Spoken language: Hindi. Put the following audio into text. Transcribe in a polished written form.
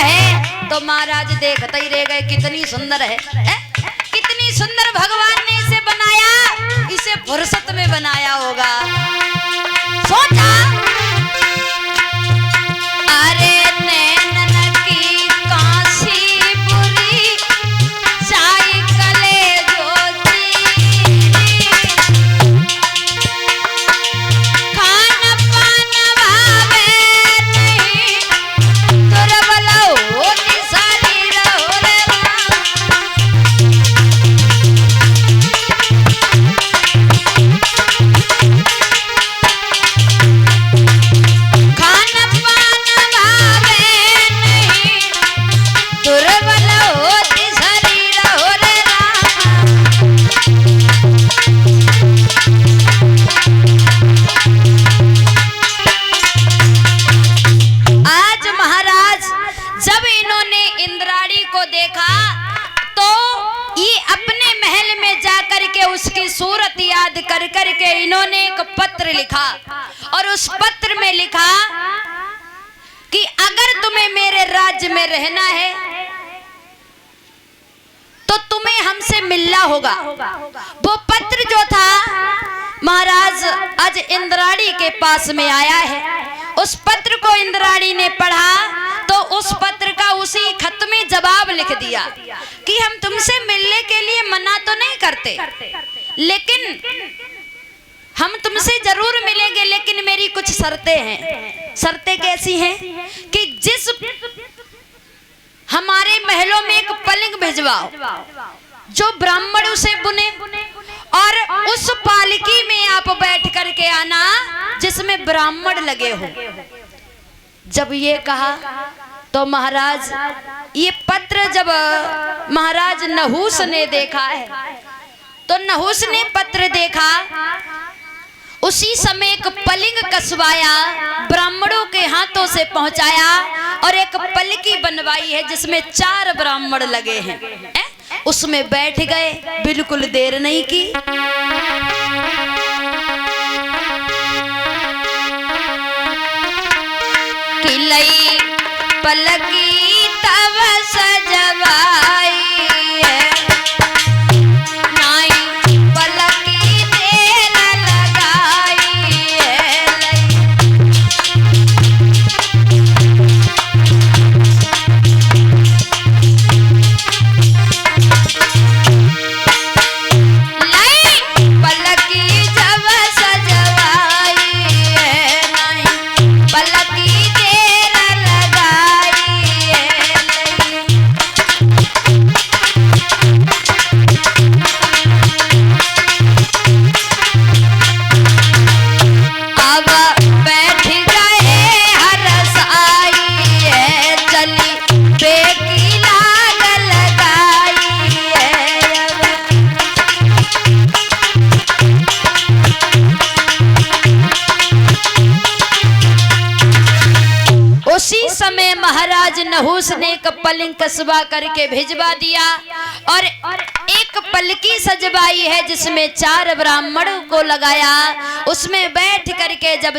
है तो महाराज देखते ही रह गए, कितनी सुंदर है, कितनी सुंदर भगवान ने इसे बनाया, इसे फुर्सत में बनाया होगा। सोचा अरे नैनन की काशी बुरी चाय कले ज्योति खान पान भावे नहीं दुर्बल होती शरीर हो रे सूरत याद कर कर के इन्होंने एक पत्र लिखा और उस पत्र में लिखा कि अगर तुम्हें मेरे राज्य में रहना है तो तुम्हें हमसे मिलना होगा। वो पत्र जो था महाराज आज इंद्राणी के पास में आया है। उस पत्र को इंद्राणी ने पढ़ा तो उस पत्र का उसी खत में जवाब लिख दिया कि हम तुमसे मिलने के लिए मना तो नहीं करते, लेकिन हम तुमसे जरूर मिलेंगे, लेकिन मेरी कुछ शर्तें हैं। शर्तें कैसी हैं कि जिस हमारे महलों में एक पलंग भिजवाओ जो ब्राह्मण उसे बुने, और उस पालकी में आप बैठ करके आना जिसमें ब्राह्मण लगे हो। जब ये कहा तो महाराज ये पत्र जब महाराज नहुस ने देखा है तो नहुस ने पत्र देखा, उसी समय एक पलंग कसवाया, ब्राह्मणों के हाथों से पहुंचाया और एक पलकी बनवाई है जिसमें 4 ब्राह्मण लगे हैं। उसमें बैठ गए, बिल्कुल देर नहीं की। किलई पलकी तब सजवाई महाराज नहुस ने एक पलंग कसवा करके भिजवा दिया और एक पलकी सजवाई है जिसमें 4 ब्राह्मणों को लगाया। उसमें बैठ करके जब